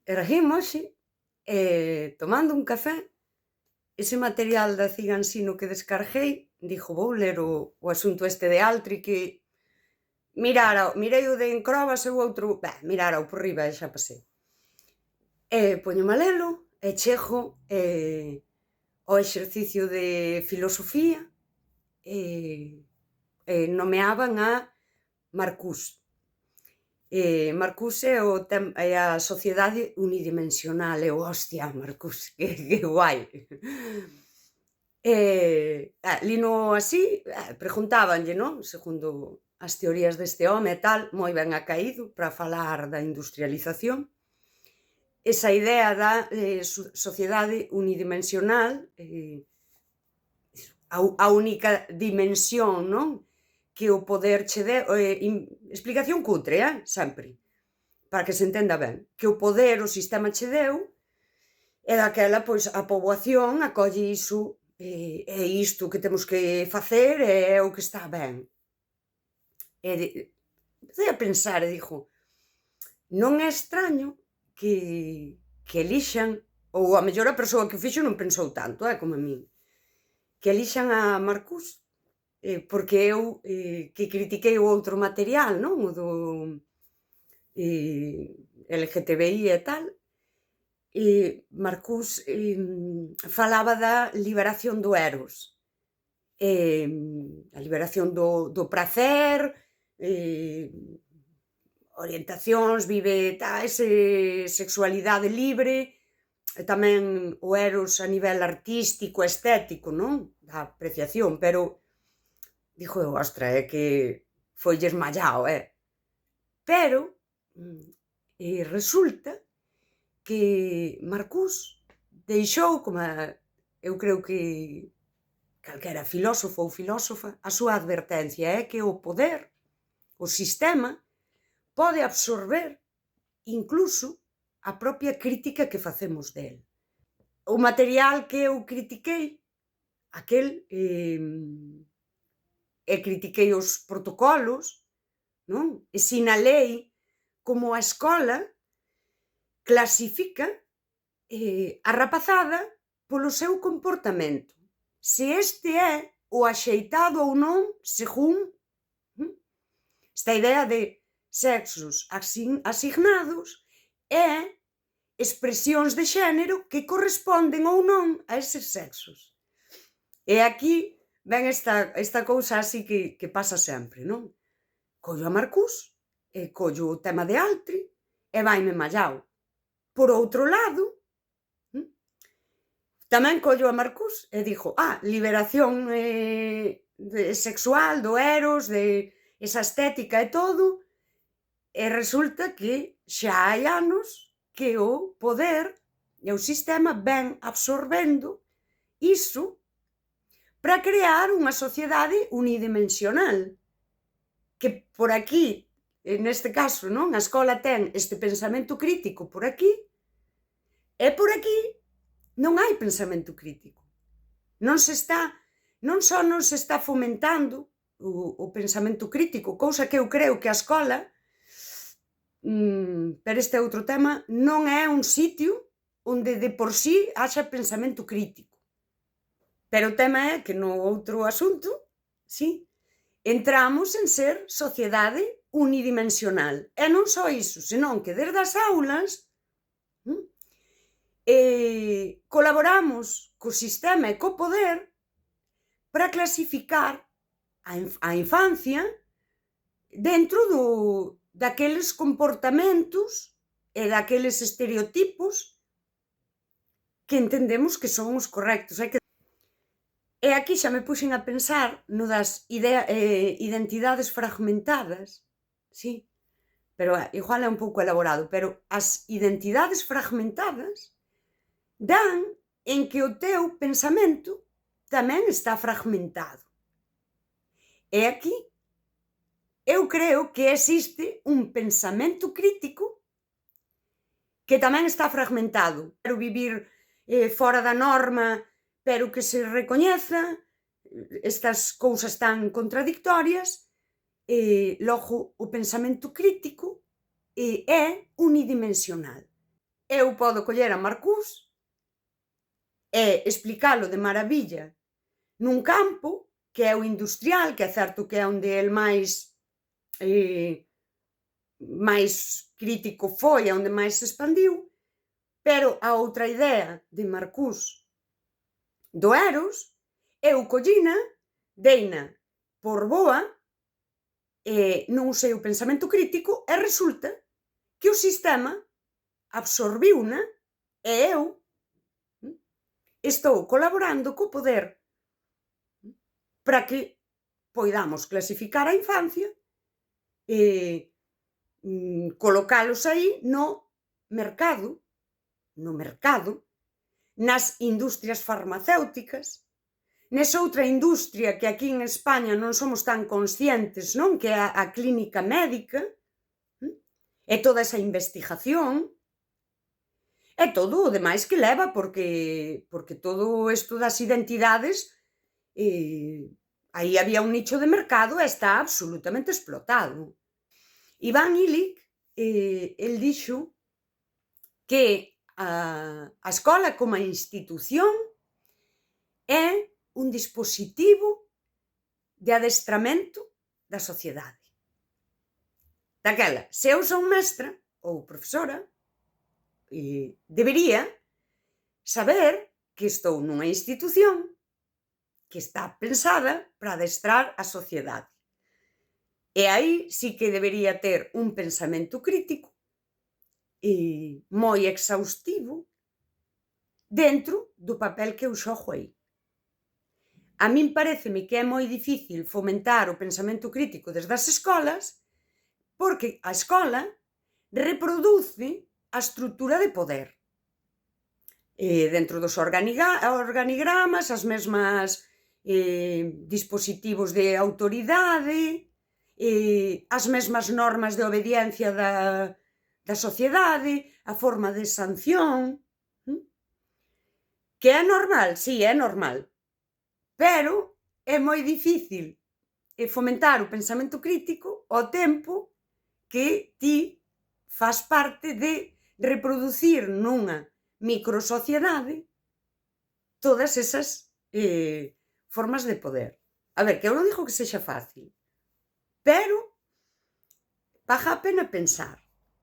erguímose e, tomando un café, ese material da Cigansino que descarguei, dixo: "Vou ler o asunto este de Altri que mirei o de Encrobas e o outro, mirárao por riba e xa pasei". E póñome a lelo e chego, ao exercicio de filosofía e nomeaban a Marcuse. Marcuse é a sociedade unidimensional, eu: "Hostia, Marcuse, que guai". Lino así, preguntábanlle, non, segundo as teorías deste home e tal, moi ben acaído para falar da industrialización. Esa idea da, sociedade unidimensional, a única dimensión, non, que o poder che deu, explicación cutre, sempre, para que se entenda ben, que o poder o sistema che deu e daquela, pois, a poboación acolle iso, é isto que temos que facer e é o que está ben. E empecei a pensar e digo: "Non é extraño que elixan", ou a mellor a persoa que o fixo non pensou tanto, como a min, que elixan a Marcuse, porque eu, que critiquei o outro material, non, o do, LGTBI e tal, Marcuse, falaba da liberación do eros, a liberación do pracer, orientacións, sexualidade libre, e tamén o eros a nivel artístico, estético, non, da apreciación, pero dixo eu: "Ostra, é que foilles mallao, Pero, resulta que Marcuse deixou, eu creo que calquera filósofo ou filósofa, a súa advertencia é que o poder, o sistema, pode absorber incluso a propia crítica que facemos del. O material que eu critiquei, aquel, e critiquei os protocolos, non? E sinalei como a escola clasifica, a rapazada polo seu comportamento. Se este é o axeitado ou non según, esta idea de sexos asignados e expresións de xénero que corresponden ou non a eses sexos. E aquí ven esta cousa así que pasa sempre, non? Collo a Marcuse e collo o tema de Altri e vaime mallao. Por outro lado, tamén collo a Marcuse e digo: liberación, sexual, do eros, de esa estética e todo, e resulta que xa hai anos que o poder e o sistema ven absorbendo iso para crear unha sociedade unidimensional, que por aquí, neste caso, non, a escola ten este pensamento crítico por aquí, e por aquí non hai pensamento crítico. Non só non se está fomentando o pensamento crítico, cousa que eu creo que a escola, pero este é outro tema, non é un sitio onde de por sí haxa pensamento crítico. Pero o tema é que no outro asunto, entramos en ser sociedade unidimensional. E non só iso, senón que desde as aulas, colaboramos co sistema e co poder para clasificar a infancia dentro daqueles comportamentos e daqueles estereotipos que entendemos que son os correctos. E aquí xa me puxen a pensar no das identidades fragmentadas, pero igual é un pouco elaborado, pero as identidades fragmentadas dan en que o teu pensamento tamén está fragmentado. E aquí eu creo que existe un pensamento crítico que tamén está fragmentado. Quero vivir fora da norma, pero que se recoñeza estas cousas tan contradictorias, logo o pensamento crítico é unidimensional. eu podo coller a Marcuse e explicalo de maravilla nun campo que é o industrial, que é certo que é onde el máis crítico foi, e onde máis se expandiu, pero a outra idea de Marcuse do Eros, eu collina, deina por boa, non usei o pensamento crítico e resulta que o sistema absorbiuna e eu estou colaborando co poder para que poidamos clasificar a infancia e colocalos aí no mercado, nas industrias farmacéuticas, nesa outra industria que aquí en España non somos tan conscientes, non? Que é a clínica médica, e toda esa investigación, e todo o demais que leva, porque todo isto das identidades, aí había un nicho de mercado e está absolutamente explotado. Ivan Illich, el dixo que a escola como institución é un dispositivo de adestramento da sociedade. Daquela, se eu son mestra ou profesora, debería saber que estou nunha institución que está pensada para adestrar a sociedade. E aí sí que debería ter un pensamento crítico moi exhaustivo dentro do papel que eu xogo aí. A min paréceme que é moi difícil fomentar o pensamento crítico desde as escolas, porque a escola reproduce a estrutura de poder. Dentro dos organigramas, as mesmas dispositivos de autoridade, as mesmas normas de obediencia da sociedade, a forma de sanción. Que é normal? Si, é normal. Pero é moi difícil fomentar o pensamento crítico ao tempo que ti fas parte de reproducir nunha microsociedade todas esas formas de poder. A ver, que eu non digo que sexa fácil, pero paga a pena pensar.